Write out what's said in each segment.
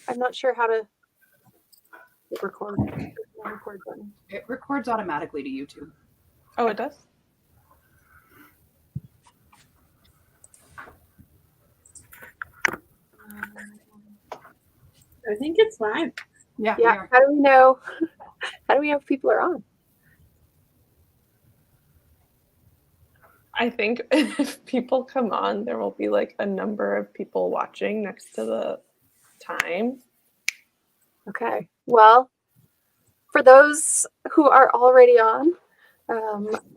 I'm not sure how to hit record. Record button. It records automatically to YouTube. Oh, it does? I think it's live. Yeah. Yeah. How do we know? How do we know if people are on? I think if people come on, there will be like a number of people watching next to the time. Okay. Well, for those who are already on,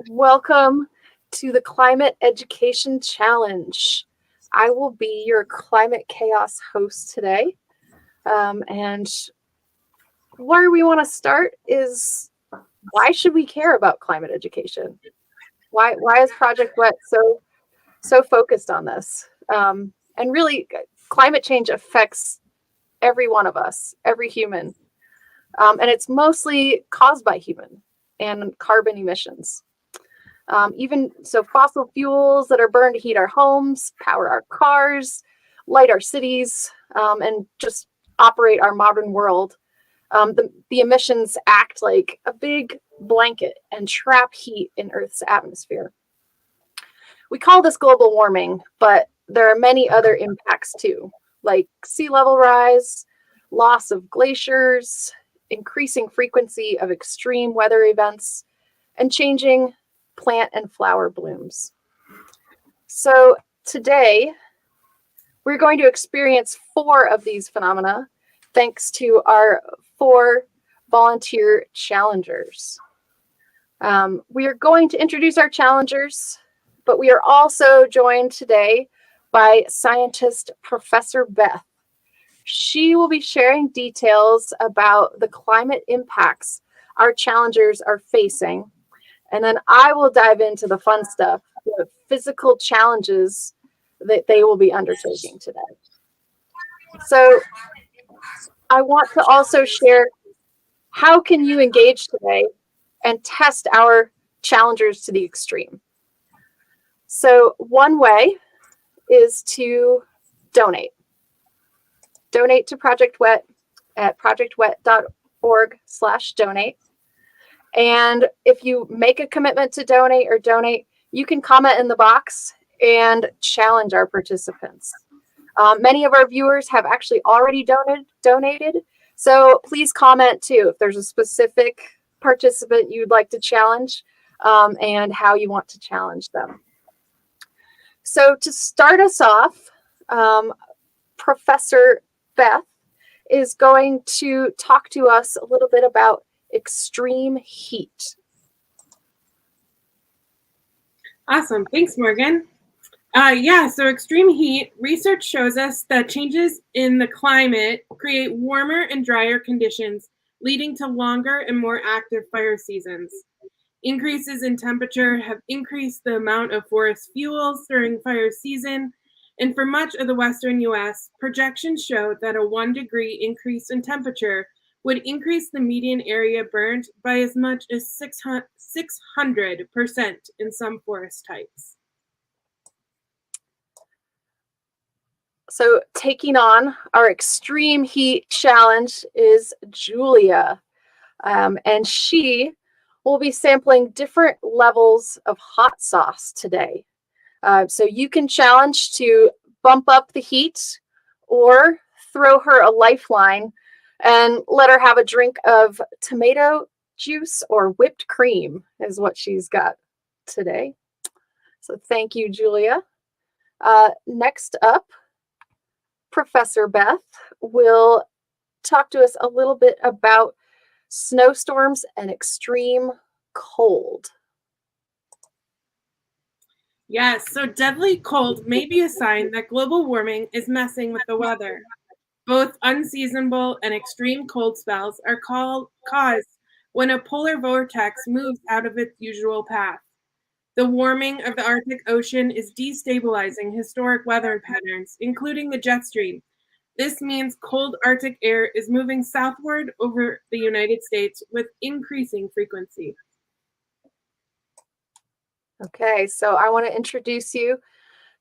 welcome to the Climate Education Challenge. I will be your Climate Chaos host today. And where we want to start is, why should we care about climate education? Why is Project Wet so focused on this? And really, climate change affects every one of us, every human. And it's mostly caused by human and carbon emissions. Even so, fossil fuels that are burned to heat our homes, power our cars, light our cities, and just operate our modern world. The emissions act like a big blanket and trap heat in Earth's atmosphere. We call this global warming, but there are many other impacts too, like sea level rise, loss of glaciers, increasing frequency of extreme weather events, and changing plant and flower blooms. So today, we're going to experience 4 of these phenomena thanks to our 4 volunteer challengers. We are going to introduce our challengers, but we are also joined today by scientist Professor Beth. She will be sharing details about the climate impacts our challengers are facing. And then I will dive into the fun stuff, the physical challenges that they will be undertaking today. So I want to also share, how can you engage today and test our challengers to the extreme? So one way is to donate. Donate to Project Wet at projectwet.org/donate. And if you make a commitment to donate, you can comment in the box and challenge our participants. Many of our viewers have actually already donated. So please comment too if there's a specific participant you'd like to challenge, and how you want to challenge them. So to start us off, Professor Beth is going to talk to us a little bit about extreme heat. Awesome. Thanks, Morgan. So extreme heat, research shows us that changes in the climate create warmer and drier conditions, leading to longer and more active fire seasons. Increases in temperature have increased the amount of forest fuels during fire season, and for much of the western U.S., projections show that a 1 degree increase in temperature would increase the median area burned by as much as 600% in some forest types. So taking on our extreme heat challenge is Julia, and she will be sampling different levels of hot sauce today. So you can challenge to bump up the heat or throw her a lifeline and let her have a drink of tomato juice or whipped cream is what she's got today. So thank you, Julia. Next up, Professor Beth will talk to us a little bit about snowstorms and extreme cold. Yes, so deadly cold may be a sign that global warming is messing with the weather. Both unseasonable and extreme cold spells are caused when a polar vortex moves out of its usual path. The warming of the Arctic Ocean is destabilizing historic weather patterns, including the jet stream. This means cold Arctic air is moving southward over the United States with increasing frequency. Okay, so I want to introduce you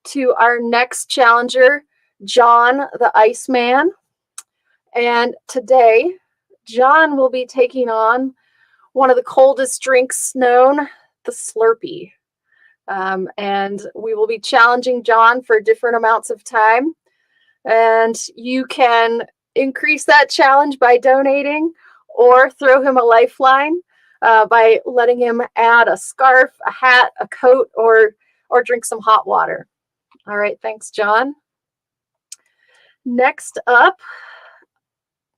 to our next challenger, John the Iceman. And today, John will be taking on one of the coldest drinks known, the Slurpee. And we will be challenging John for different amounts of time. And you can increase that challenge by donating or throw him a lifeline by letting him add a scarf, a hat, a coat, or drink some hot water. All right, thanks, John. Next up,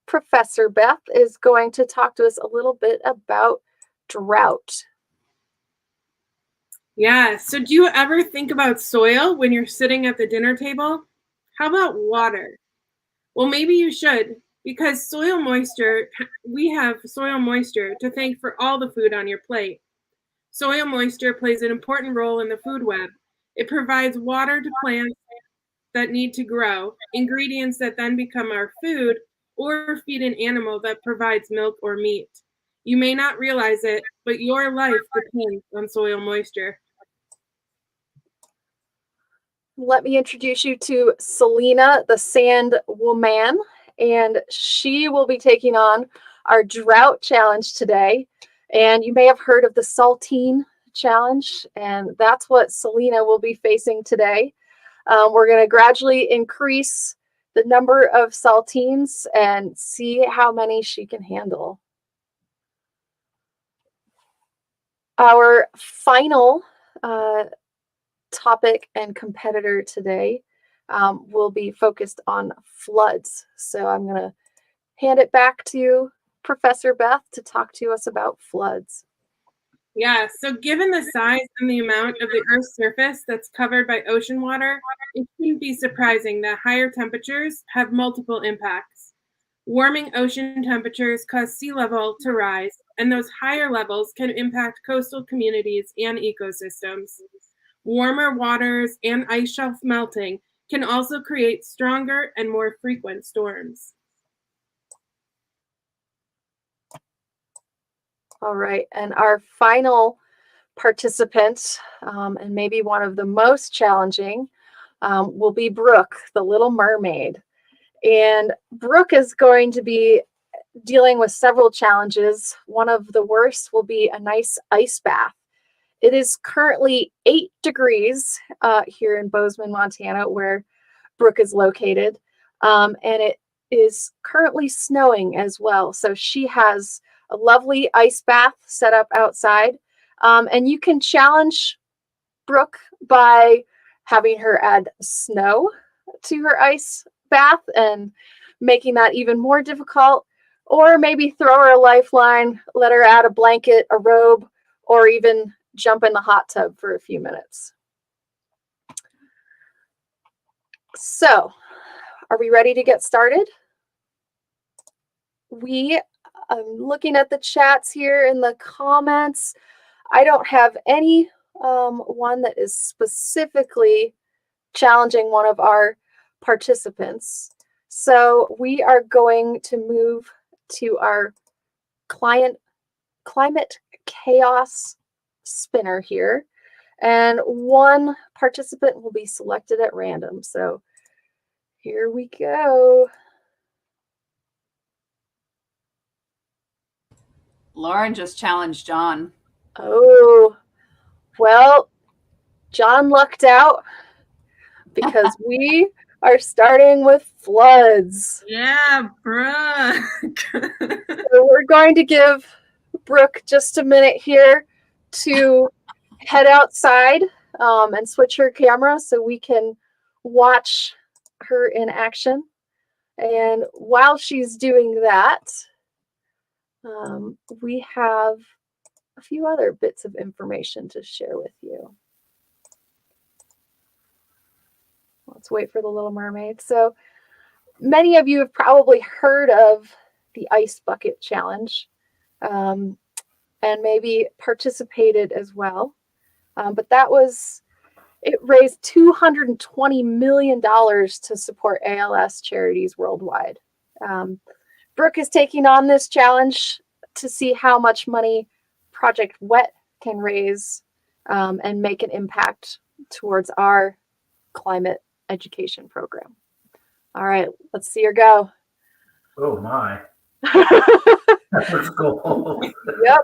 Professor Beth is going to talk to us a little bit about drought. Yeah, so do you ever think about soil when you're sitting at the dinner table? How about water? Well, maybe you should, because we have soil moisture to thank for all the food on your plate. Soil moisture plays an important role in the food web. It provides water to plants that need to grow, ingredients that then become our food, or feed an animal that provides milk or meat. You may not realize it, but your life depends on soil moisture. Let me introduce you to Selena, the Sand Woman, and she will be taking on our drought challenge today. And you may have heard of the saltine challenge, and that's what Selena will be facing today. We're going to gradually increase the number of saltines and see how many she can handle. Our final topic and competitor today will be focused on floods. So I'm going to hand it back to Professor Beth to talk to us about floods. Yeah, so given the size and the amount of the Earth's surface that's covered by ocean water, it shouldn't be surprising that higher temperatures have multiple impacts. Warming ocean temperatures cause sea level to rise, and those higher levels can impact coastal communities and ecosystems. Warmer waters and ice shelf melting can also create stronger and more frequent storms. All right, and our final participant, and maybe one of the most challenging, will be Brooke, the Little Mermaid. And Brooke is going to be dealing with several challenges. One of the worst will be a nice ice bath. It is currently 8 degrees here in Bozeman, Montana, where Brooke is located. And it is currently snowing as well. So she has a lovely ice bath set up outside. And you can challenge Brooke by having her add snow to her ice bath and making that even more difficult. Or maybe throw her a lifeline, let her add a blanket, a robe, or even jump in the hot tub for a few minutes. So, are we ready to get started? I'm looking at the chats here in the comments. I don't have any one that is specifically challenging one of our participants. So we are going to move to our climate chaos spinner here. And one participant will be selected at random. So here we go. Lauren just challenged John. Oh, well, John lucked out because we are starting with floods. Yeah, Brooke. So we're going to give Brooke just a minute here to head outside and switch her camera so we can watch her in action. And while she's doing that, we have a few other bits of information to share with you. Let's wait for the Little Mermaid. So many of you have probably heard of the Ice Bucket Challenge and maybe participated as well. But it raised $220 million to support ALS charities worldwide. Brooke is taking on this challenge to see how much money Project WET can raise and make an impact towards our climate education program. All right, let's see her go. Oh my. That was cold. Yep.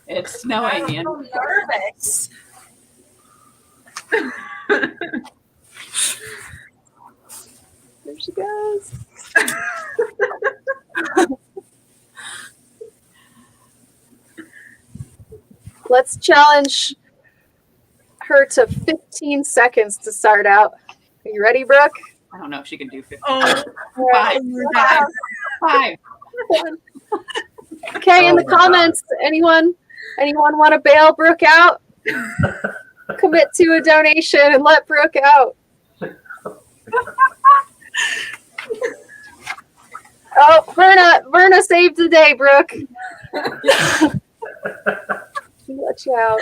It's snowing in. nervous. There she goes. Let's challenge her to 15 seconds to start out. Are you ready, Brooke? I don't know if she can do 50. Oh, Five. Five. Okay, in Oh the my God. comments, anyone want to bail Brooke out? Commit to a donation and let Brooke out. Oh, Verna saved the day, Brooke. Let you out.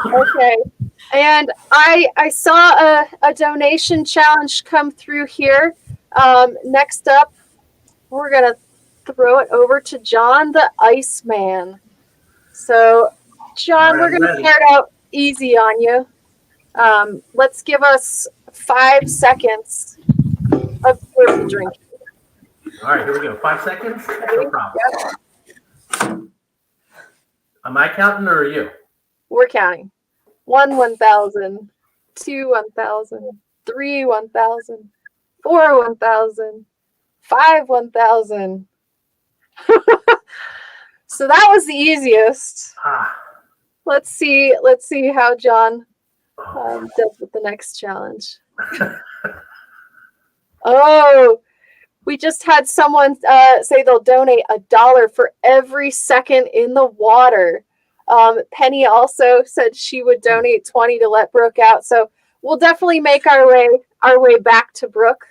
Okay. And I saw a donation challenge come through here. Next up, we're going to throw it over to John the Iceman. So, John, we're going to start out easy on you. Let's give us 5 seconds of slurpee drinking. All right, here we go. 5 seconds? No problem. Am I counting or are you? We're counting. 1, 1,000. 2, 1,000. 3, 1,000. 4, 1,000. 5, 1,000. So that was the easiest. Let's see how John does with the next challenge. Oh, we just had someone say they'll donate $1 for every second in the water. Penny also said she would donate 20 to let Brooke out. So we'll definitely make our way back to Brooke.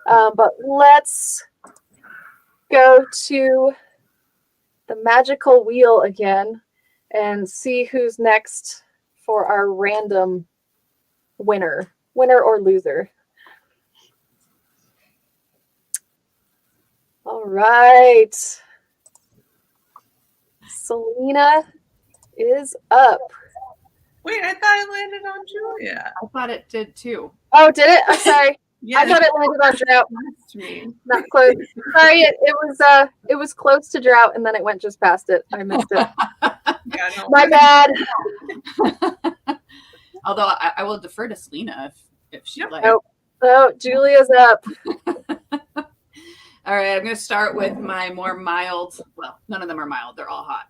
But let's go to the magical wheel again and see who's next for our random winner or loser. All right. Selena is up. wait, I thought it landed on Julia. I thought it did too. Oh, did it? I'm sorry. Yeah, I thought it landed on drought. that's me. Not close. Sorry, it was close to drought and then it went just past it. I missed it. Yeah, no, My bad. Although I will defer to Selena if she likes. Nope. Oh, Julia's up. All right, I'm going to start with my more mild. Well, none of them are mild; they're all hot.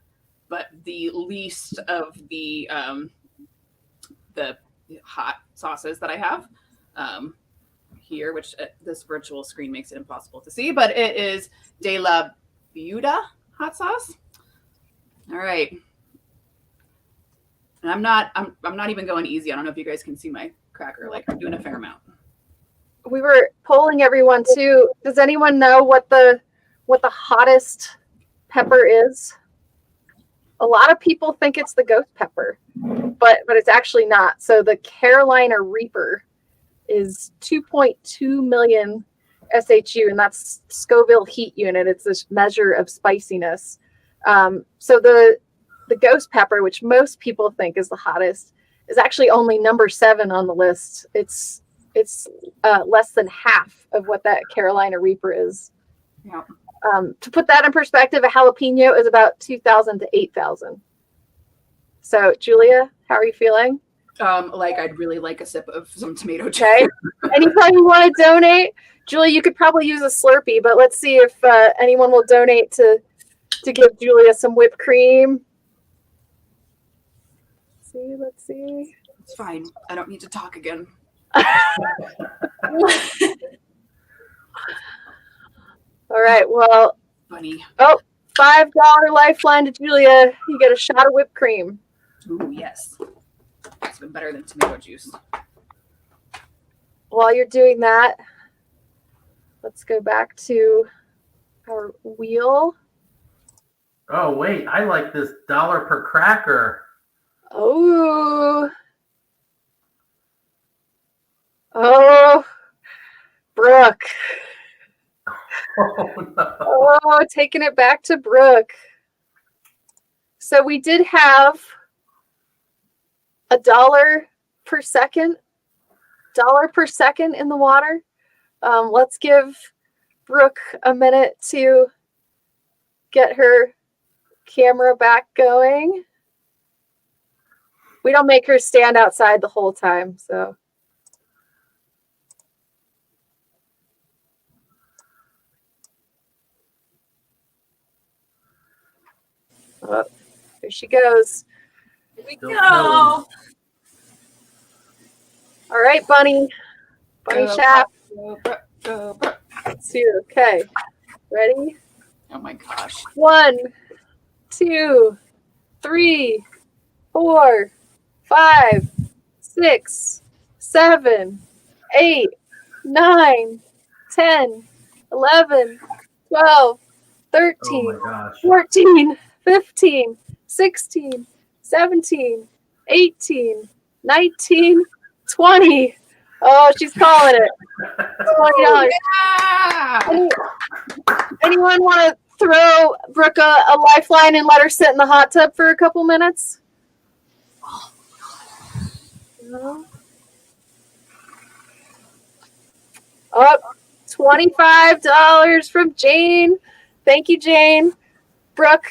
But the least of the hot sauces that I have here, which this virtual screen makes it impossible to see, but it is De La Viuda hot sauce. All right, and I'm not even going easy. I don't know if you guys can see my cracker. Like I'm doing a fair amount. We were polling everyone too. Does anyone know what the hottest pepper is? A lot of people think it's the ghost pepper, but it's actually not. So the Carolina Reaper is 2.2 million SHU, and that's Scoville heat unit. It's this measure of spiciness. So the ghost pepper, which most people think is the hottest, is actually only number 7 on the list. It's less than half of what that Carolina Reaper is. Yeah. To put that in perspective, a jalapeno is about 2,000 to 8,000. So, Julia, how are you feeling? Like I'd really like a sip of some tomato juice. Okay. Anytime you want to donate, Julia, you could probably use a Slurpee, but let's see if anyone will donate to give Julia some whipped cream. Let's see. It's fine. I don't need to talk again. All right. Well, Bunny. $5 lifeline to Julia. You get a shot of whipped cream. Ooh, yes. It's been better than tomato juice. While you're doing that, let's go back to our wheel. Oh, wait. I like this $1 per cracker. Oh, Brooke. Oh, no. Oh, taking it back to Brooke. So we did have $1 per second $1 per second in the water. Let's give Brooke a minute to get her camera back going. We don't make her stand outside the whole time, so. Oh, there she goes. Here we Still go. going. All right, Bunny. Bunny Go, Chap. Go, Brooke, go, Brooke. Let's see. Okay. Ready? Oh my gosh. 1, 2, 3, 4, 5, 6, 7, 8, 9, 10, 11, 12, 13, Oh my gosh. 14, 15, 16, 17, 18, 19, 20. Oh, she's calling it. $20. Yeah! Anyone want to throw Brooke a lifeline and let her sit in the hot tub for a couple minutes? No? Oh, $25 from Jane. Thank you, Jane. Brooke,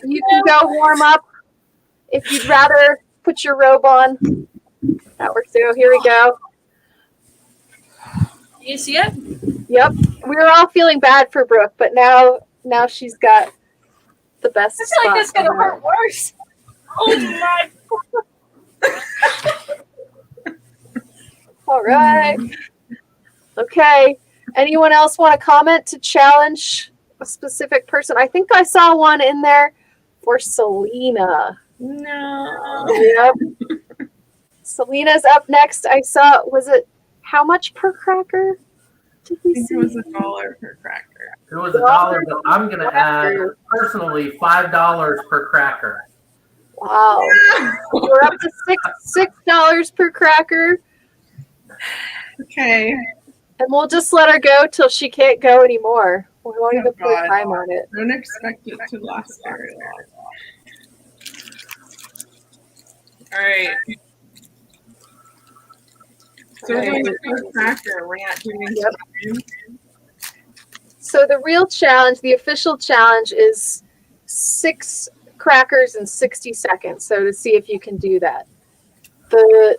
you can go warm up if you'd rather put your robe on. That works too. Here we go. You see it? Yep. We were all feeling bad for Brooke, but now she's got the best I feel like this is spot gonna on her. hurt worse. Oh my! All right. Okay. Anyone else want to comment to challenge a specific person? I think I saw one in there for Selena. No. Yep. Selena's up next. I saw, was it how much per cracker? Did I we think see? it was $1 per cracker. It was $1, but I'm going to add personally $5 per cracker. Wow. We're up to $6 per cracker. Okay. And we'll just let her go till she can't go anymore. We won't Oh, even put a God. time on it. Don't expect it to last very long. All right. So we're going to per cracker. We're not doing time. So the real challenge, the official challenge is 6 crackers in 60 seconds. So to see if you can do that. The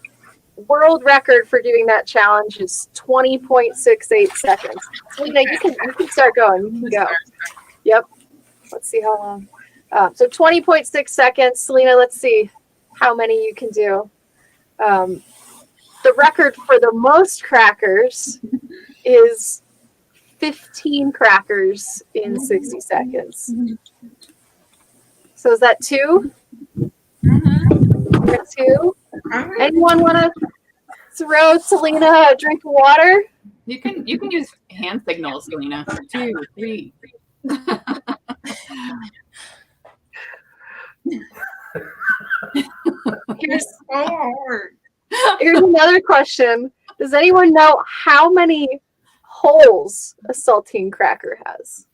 world record for doing that challenge is 20.68 seconds. Selena, you can start going. You can go. Yep. Let's see how long. So 20.6 seconds. Selena, let's see how many you can do. The record for the most crackers is 15 crackers in 60 seconds. So is that 2? That's 2. Anyone want to throw Selena a drink of water? You can use hand signals, Selena. 2, 3. Here's So hard. Here's another question. Does anyone know how many holes a saltine cracker has?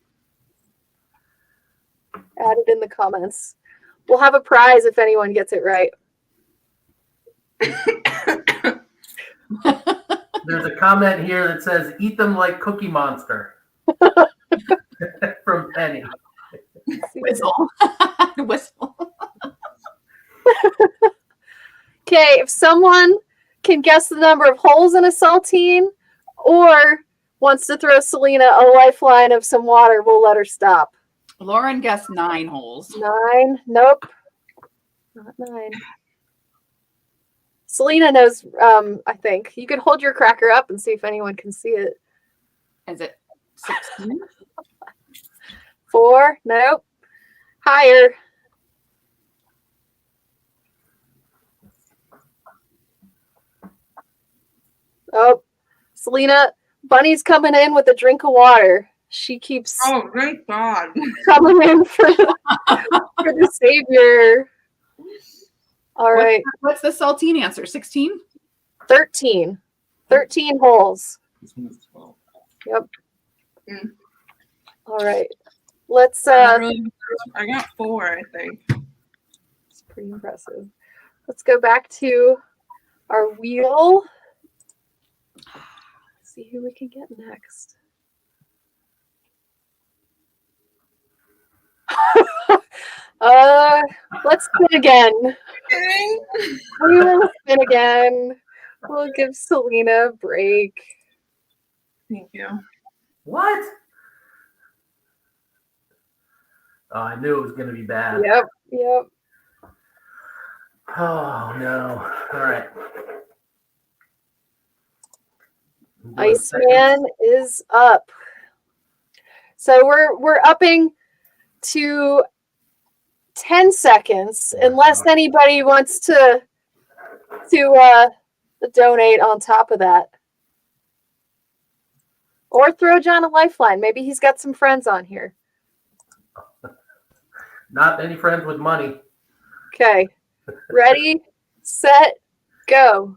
Add it in the comments. We'll have a prize if anyone gets it right. There's a comment here that says, eat them like Cookie Monster. From Penny. Whistle. Whistle. Okay, if someone can guess the number of holes in a saltine or wants to throw Selena a lifeline of some water, we'll let her stop. Lauren guessed 9 holes. 9? Nope. Not 9. Selena knows, I think. You could hold your cracker up and see if anyone can see it. Is it 16? 4? Nope. Higher. Oh, Selena, Bunny's coming in with a drink of water. She keeps Oh, thank God. coming in for the savior. All right. What's the saltine answer? 16? 13. 13 holes. This one is 12. Yep. Mm. All right. Let's I got 4, I think. it's pretty impressive. Let's go back to our wheel. see who we can get next. Let's spin again. We will spin again. We'll give Selena a break. Thank you. What? Oh, I knew it was going to be bad. Yep. Oh, no. All right. Iceman is up. So we're upping to 10 seconds unless anybody wants to donate on top of that. Or throw John a lifeline. Maybe he's got some friends on here. Not any friends with money. Okay. Ready, set, go.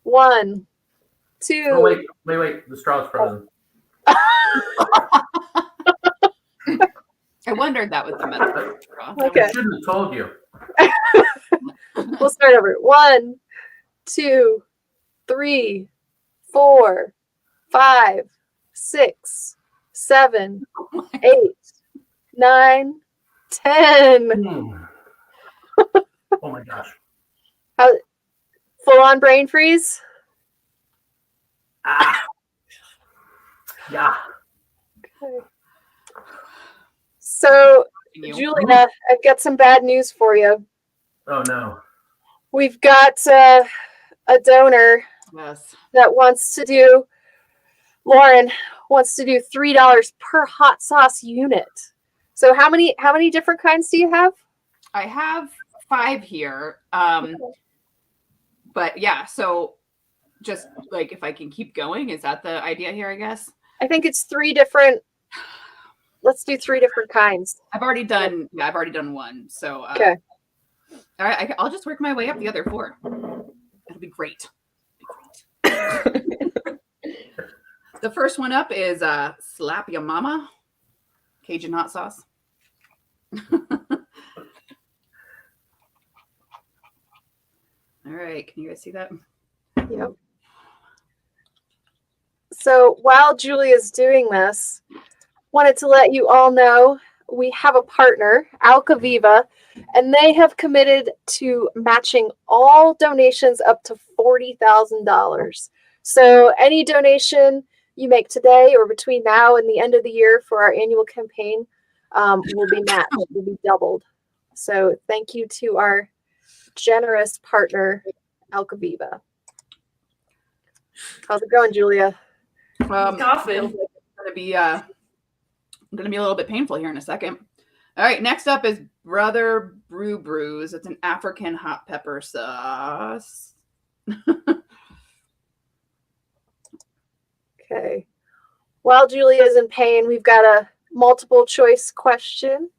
1, 2. Oh, wait. The straw's frozen. I wondered that with the metal straw. Okay. I shouldn't have told you. We'll start over. 1, 2, 3, 4, 5, 6, 7, 8, 9, 10. Oh my gosh. Full on brain freeze? Ah. Yeah. Okay. So, You. Julia, I've got some bad news for you. Oh no. We've got a donor Yes. that wants to do, Lauren wants to do $3 per hot sauce unit. So how many different kinds do you have? I have 5 here. But yeah, so just like if I can keep going, is that the idea here, I guess? I think it's 3 different. Let's do 3 different kinds. I've already done one. So Okay. All right, I'll just work my way up the other 4. It'll be great. The first one up is Slap Ya Mama Cajun hot sauce. All right, can you guys see that? Yep. So while Julia's doing this, wanted to let you all know we have a partner, Alcaviva, and they have committed to matching all donations up to $40,000. So any donation you make today or between now and the end of the year for our annual campaign will be matched, will be doubled. So thank you to our generous partner, Alcaviva. How's it going, Julia? Coughing. It's gonna be a little bit painful here in a second. All right, next up is Brother Brew Brews. It's an African hot pepper sauce. Okay. While Julia is in pain, we've got a multiple choice question.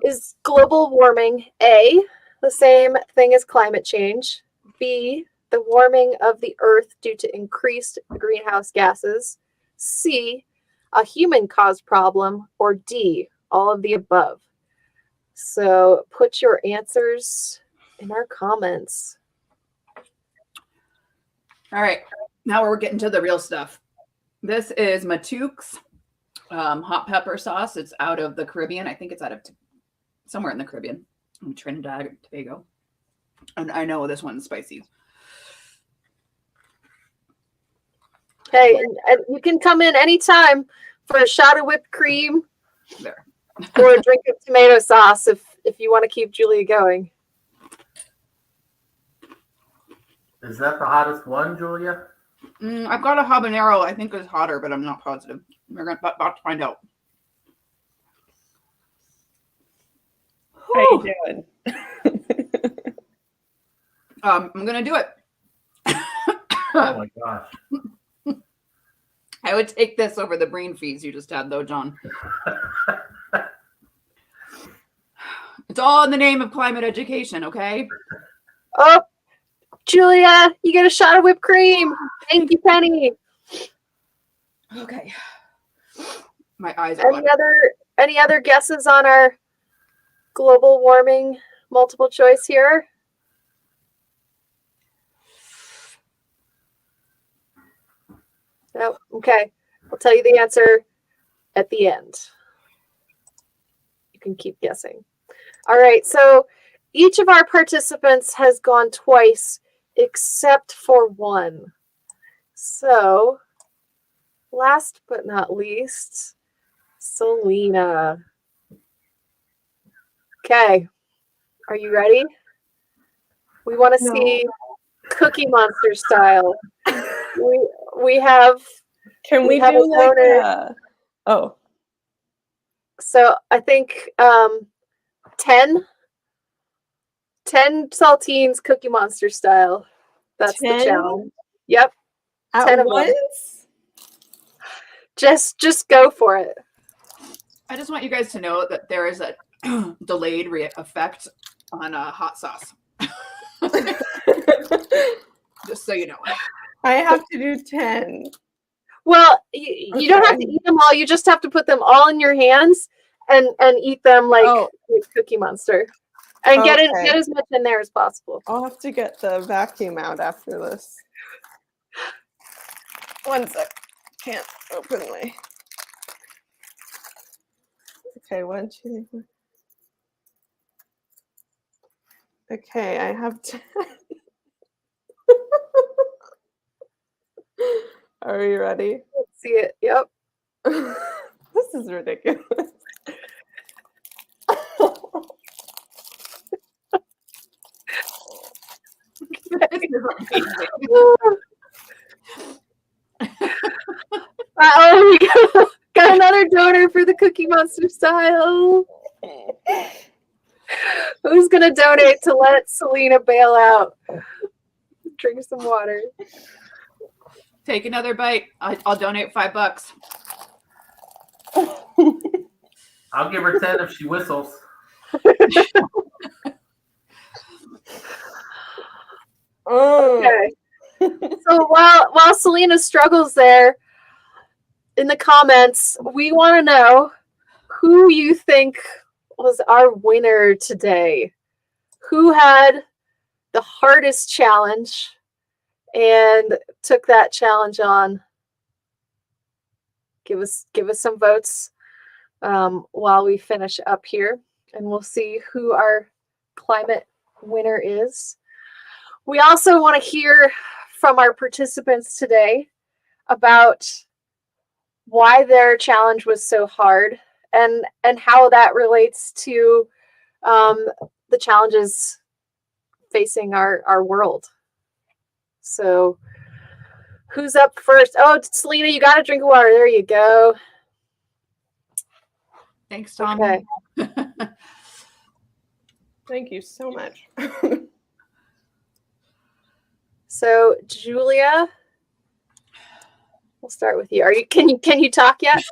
Is global warming A, the same thing as climate change? B, the warming of the earth due to increased greenhouse gases? C, a human-caused problem? Or D, all of the above? So put your answers in our comments. All right, now we're getting to the real stuff. This is Matook's hot pepper sauce. It's out of the Caribbean. I think it's out of somewhere in the Caribbean, Trinidad or Tobago. And I know this one's spicy. Okay, and you can come in anytime for a shot of whipped cream There. or a drink of tomato sauce if you want to keep Julia going. Is that the hottest one, Julia? I've got a habanero. I think it's hotter, but I'm not positive. We're about to find out. How you doing? I'm gonna do it. Oh my gosh. I would take this over the brain freeze you just had, though, John. It's all in the name of climate education, okay? Oh, Julia, you get a shot of whipped cream. Thank you, Penny. Okay. My eyes are Any other guesses on our global warming multiple choice here? No? Okay. I'll tell you the answer at the end. You can keep guessing. All right. So each of our participants has gone twice except for one. So last but not least, Selena. Okay. Are you ready? We want to see Cookie Monster style. We have. Can we have do a like donor. oh. So I think 10 saltines Cookie Monster style. That's 10? the challenge. Yep. At 10 of them. once? Just go for it. I just want you guys to know that there is a delayed effect on hot sauce. Just so you know. I have to do 10. Well, you don't have to eat them all. You just have to put them all in your hands and eat them like Cookie Monster. And get as much in there as possible. I'll have to get the vacuum out after this. One sec. Can't open my. Okay, 1, 2, 3. Okay, I have 10. Are we ready? Let's see it. Yep. This is ridiculous. Oh, we got another donor for the Cookie Monster style. Who's gonna donate to let Selena bail out? Drink some water. Take another bite. I'll donate $5. I'll give her 10 if she whistles. Okay. So while Selena struggles there, in the comments, we want to know who you think was our winner today. Who had the hardest challenge and took that challenge on? Give us some votes while we finish up here, and we'll see who our climate winner is. We also want to hear from our participants today about why their challenge was so hard and how that relates to the challenges facing our world. So who's up first? Oh, Selena, you got a drink of water. There you go. Thanks, Tom. Okay. Thank you so much. So Julia, we'll start with you. Can you talk yet?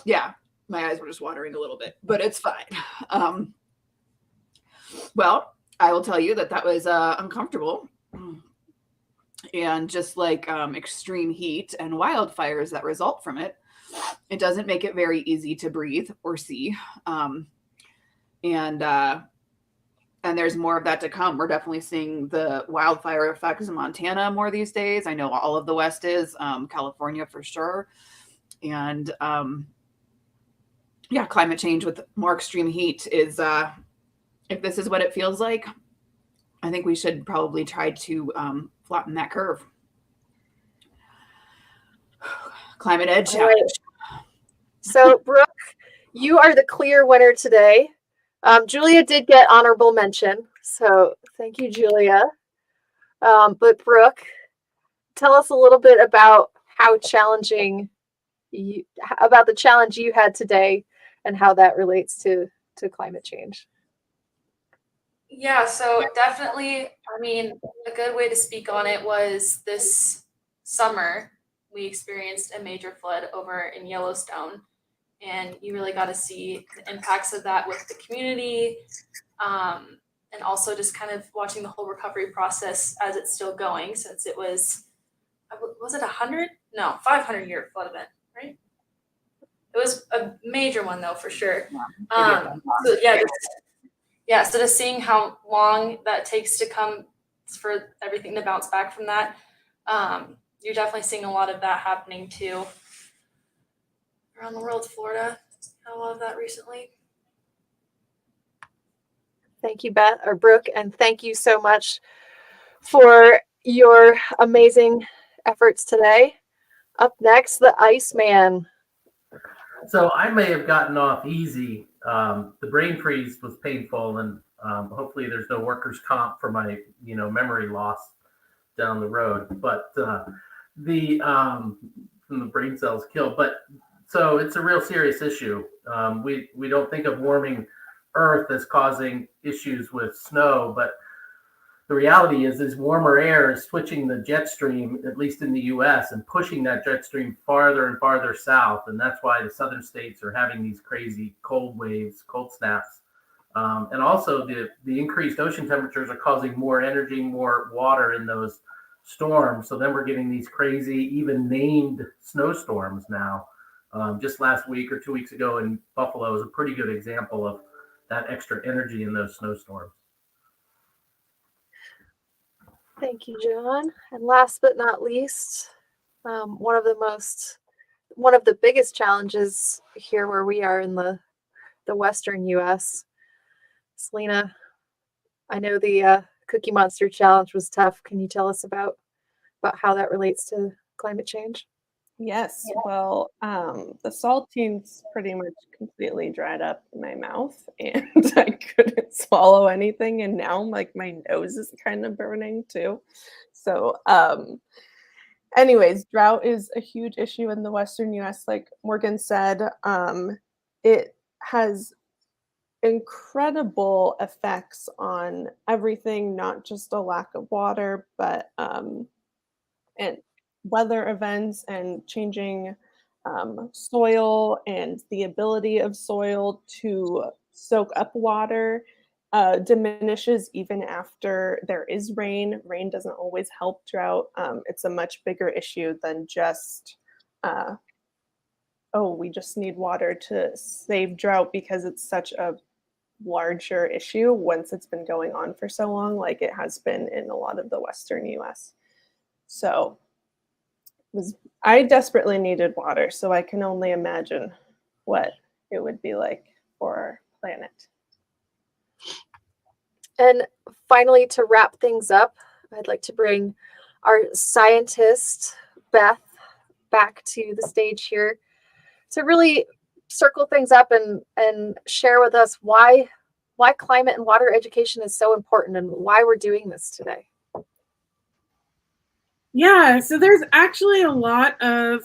Yeah, my eyes were just watering a little bit, but it's fine. Well, I will tell you that was uncomfortable, and just like extreme heat and wildfires that result from it, it doesn't make it very easy to breathe or see. And there's more of that to come. We're definitely seeing the wildfire effects in Montana more these days. I know all of the West is, California for sure. And yeah, climate change with more extreme heat is, if this is what it feels like, I think we should probably try to flatten that curve. Climate Edge challenge. Right. So Brooke, you are the clear winner today. Julia did get honorable mention, so thank you, Julia. But Brooke, tell us a little bit about the challenge you had today and how that relates to climate change. Yeah, so definitely, I mean, a good way to speak on it was this summer, we experienced a major flood over in Yellowstone. And you really got to see the impacts of that with the community, and also just kind of watching the whole recovery process as it's still going, since it was it 100? No, 500-year flood event, right? It was a major one though, for sure. So just seeing how long that takes to come for everything to bounce back from that, you're definitely seeing a lot of that happening too. Around the world, Florida had a lot of that recently. Thank you, Beth or Brooke, and thank you so much for your amazing efforts today. Up next, the Iceman. So I may have gotten off easy. The brain freeze was painful, and hopefully there's no workers' comp for my memory loss down the road. But the from the brain cells killed. But so it's a real serious issue. We don't think of warming Earth as causing issues with snow, but the reality is warmer air is switching the jet stream, at least in the U.S., and pushing that jet stream farther and farther south, and that's why the southern states are having these crazy cold waves, cold snaps, and also the increased ocean temperatures are causing more energy, more water in those storms. So then we're getting these crazy, even named snowstorms now. Just last week or 2 weeks ago in Buffalo is a pretty good example of that extra energy in those snowstorms. Thank you, John. And last but not least, one of the biggest challenges here where we are in the Western U.S. Selena, I know the Cookie Monster Challenge was tough. Can you tell us about how that relates to climate change? Yes, well, the saltines pretty much completely dried up in my mouth, and I couldn't swallow anything, and now like my nose is kind of burning too. So, anyways, drought is a huge issue in the Western US, like Morgan said. It has incredible effects on everything, not just a lack of water, but and weather events and changing soil and the ability of soil to soak up water diminishes even after there is rain. Rain doesn't always help drought. It's a much bigger issue than just, oh, we just need water to save drought, because it's such a larger issue once it's been going on for so long, like it has been in a lot of the Western US. So I desperately needed water, so I can only imagine what it would be like for our planet. And finally, to wrap things up, I'd like to bring our scientist, Beth, back to the stage here to really circle things up and share with us why climate and water education is so important and why we're doing this today. Yeah, so there's actually a lot of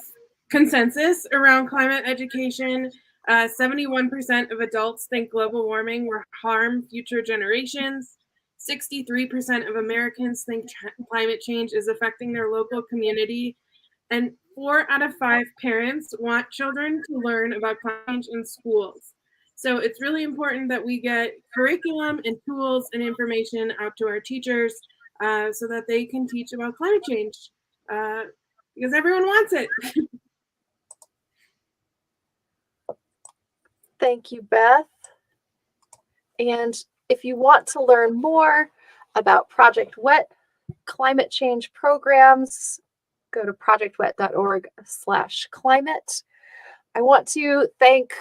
consensus around climate education. 71% of adults think global warming will harm future generations. 63% of Americans think climate change is affecting their local community. And 4 out of 5 parents want children to learn about climate change in schools. So it's really important that we get curriculum and tools and information out to our teachers so that they can teach about climate change because everyone wants it. Thank you, Beth. And if you want to learn more about Project WET climate change programs, go to projectwet.org/climate. I want to thank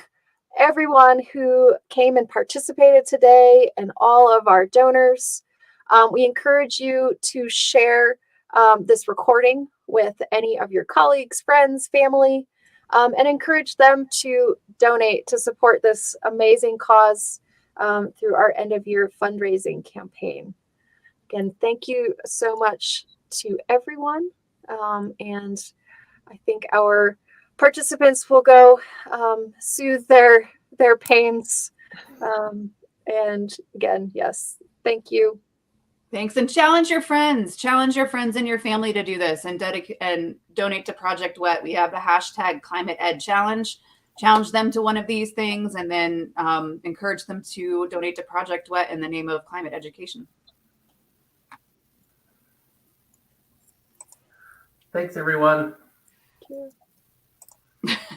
everyone who came and participated today and all of our donors. We encourage you to share this recording with any of your colleagues, friends, family, and encourage them to donate to support this amazing cause through our end of year fundraising campaign. Again, thank you so much to everyone. And I think our participants will go soothe their pains. And again, yes, thank you. Thanks, and challenge your friends. Challenge your friends and your family to do this and donate to Project WET. We have the hashtag Climate Ed Challenge. Challenge them to one of these things, and then encourage them to donate to Project WET in the name of climate education. Thanks, everyone. Thank you.